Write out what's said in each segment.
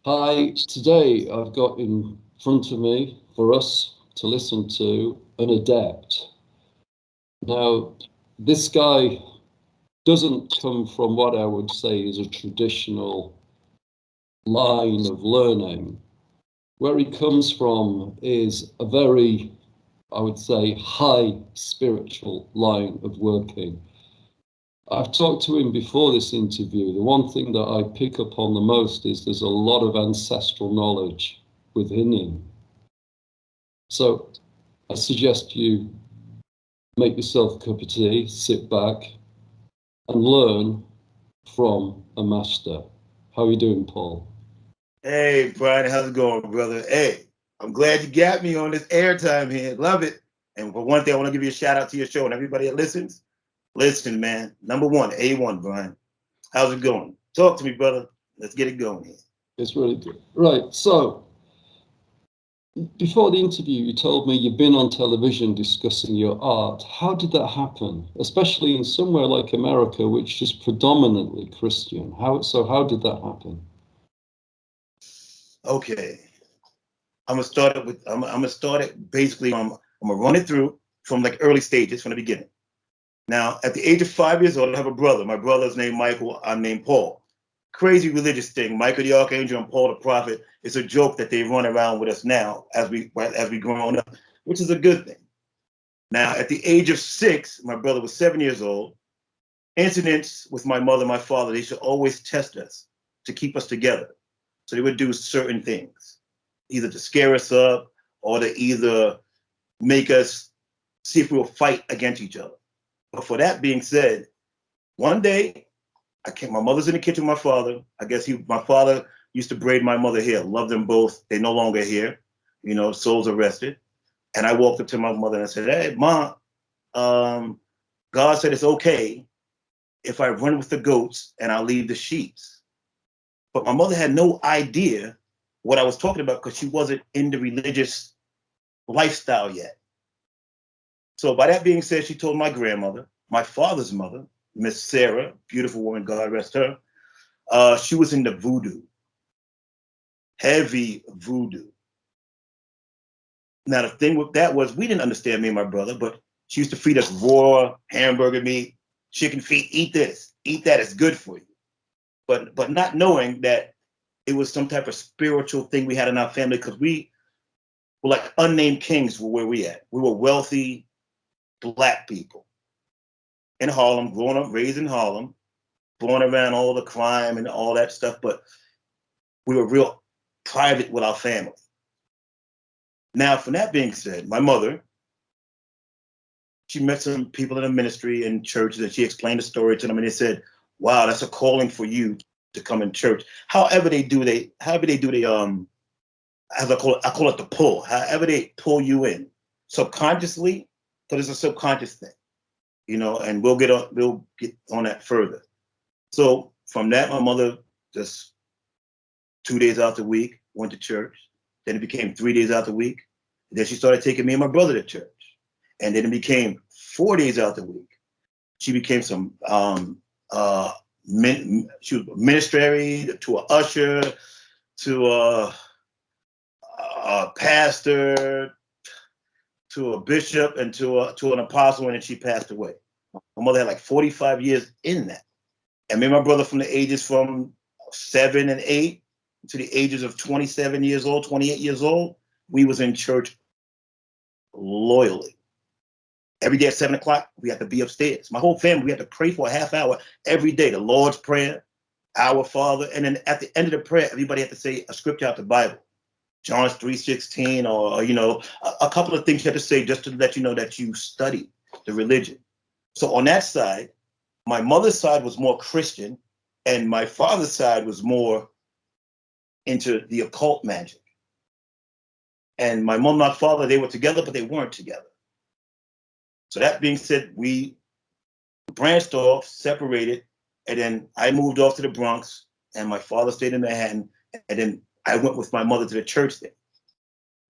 Hi, today I've got in front of me for us to listen to an adept. Now, this guy doesn't come from what I would say is a traditional line of learning. Where he comes from is a very, I would say, high spiritual line of working. I've talked to him before this interview. The one thing that I pick up on the most is there's a lot of ancestral knowledge within him. So I suggest you make yourself a cup of tea, sit back, and learn from a master. How are you doing, Paul? Hey, Brian, how's it going, brother? Hey, I'm glad you got me on this airtime here. Love it. And for one thing, I want to give you a shout out to your show and everybody that listens. Listen, man. Number one, A1, Brian. How's it going? Talk to me, brother. Let's get it going here. It's really good. Right. So before the interview, you told me you've been on television discussing your art. How did that happen? Especially in somewhere like America, which is predominantly Christian. How did that happen? Okay. I'm gonna start it basically. I'm gonna run it through from like early stages from the beginning. Now, at the age of 5 years old, I have a brother. My brother's named Michael. I'm named Paul. Crazy religious thing. Michael the Archangel and Paul the Prophet. It's a joke that they run around with us now as we grown up, which is a good thing. Now, at the age of 6, my brother was 7 years old. Incidents with my mother and my father, they should always test us to keep us together. So they would do certain things, either to scare us up or to either make us see if we will fight against each other. But for that being said, one day I came. My mother's in the kitchen with my father. I guess my father used to braid my mother hair. Love them both. They're no longer here. Souls arrested. And I walked up to my mother and I said, "Hey, Mom, um, God said it's okay if I run with the goats and I'll leave the sheep." But my mother had no idea what I was talking about because she wasn't in the religious lifestyle yet. So by that being said, she told my grandmother, my father's mother, Miss Sarah, beautiful woman, God rest her. She was into voodoo, heavy voodoo. Now the thing with that was we didn't understand, me and my brother, but she used to feed us raw hamburger meat, chicken feet. Eat this, eat that. It's good for you. But not knowing that it was some type of spiritual thing we had in our family because we were like unnamed kings were where we at. We were wealthy black people in Harlem, growing up, raised in Harlem, born around all the crime and all that stuff, but we were real private with our family. Now, from that being said, my mother, she met some people in the ministry and churches, and she explained the story to them, and they said, "Wow, that's a calling for you to come in church." As I call it the pull. However they pull you in subconsciously, because it's a subconscious thing, and we'll get on that further. So from that, my mother just 2 days out the week went to church. Then it became 3 days out the week. Then she started taking me and my brother to church. And then it became 4 days out the week. She became she was a ministry to an usher to a pastor to a bishop and to an apostle, and then she passed away. My mother had like 45 years in that. And me and my brother from 7 and 8 to the ages of 27 years old, 28 years old, we was in church loyally. Every day at 7 o'clock, we had to be upstairs. My whole family, we had to pray for a half hour every day. The Lord's Prayer, Our Father, and then at the end of the prayer, everybody had to say a scripture out the Bible. John 3:16, or a couple of things you had to say just to let you know that you study the religion. So on that side, my mother's side was more Christian, and my father's side was more into the occult magic. And my mom and my father, they were together, but they weren't together. So that being said, we branched off, separated, and then I moved off to the Bronx, and my father stayed in Manhattan, and then I went with my mother to the church there.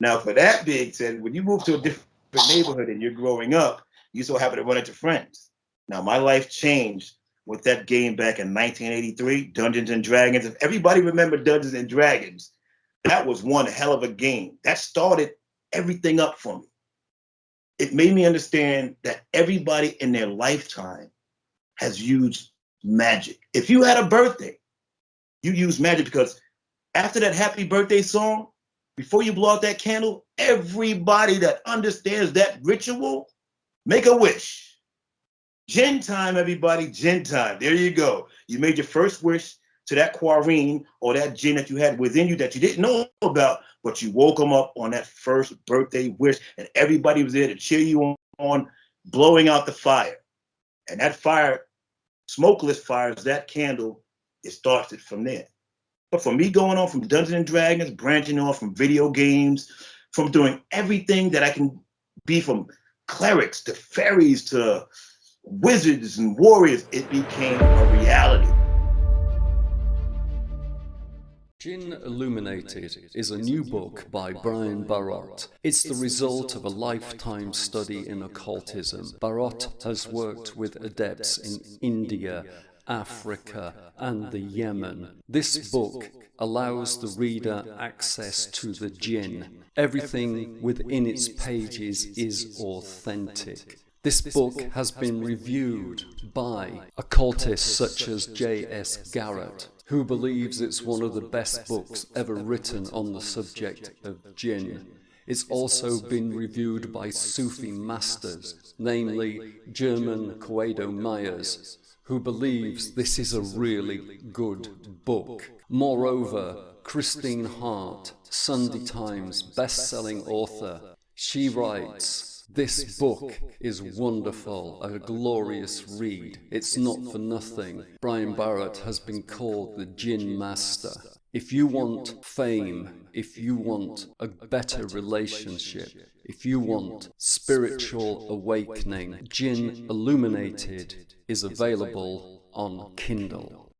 Now, for that being said, when you move to a different neighborhood and you're growing up, you so happen to run into friends. Now, my life changed with that game back in 1983, Dungeons and Dragons. If everybody remember Dungeons and Dragons, that was one hell of a game. That started everything up for me. It made me understand that everybody in their lifetime has used magic. If you had a birthday, you use magic, because after that happy birthday song, before you blow out that candle, everybody that understands that ritual, make a wish. Djinn time, everybody, Djinn time. There you go. You made your first wish to that quarine or that Djinn that you had within you that you didn't know about, but you woke them up on that first birthday wish, and everybody was there to cheer you on, blowing out the fire. And that fire, smokeless fires, that candle, it starts it from there. But for me, going on from Dungeons and Dragons, branching off from video games, from doing everything that I can be, from clerics to fairies to wizards and warriors, it became a reality. Djinn Illuminated is a new book by Brian Barrott. It's the result of a lifetime study in occultism. Barrott has worked with adepts in India, Africa, and the Yemen. This book allows the reader access to the Djinn. Everything within its pages is authentic. This book has been reviewed by occultists such as J.S. Garrett, who believes it's one of the best books ever written on the subject of Djinn. It's also been reviewed by Sufi masters, namely German Quedo Myers, who believes this is a really good book. Moreover, Christine Hart, Sunday Times best-selling author, she writes, "This book is wonderful, a glorious read. It's not for nothing. Brian Barrett has been called the Djinn Master. If you want fame, if you want a better relationship, if you want spiritual awakening, Djinn Illuminated is available on Kindle."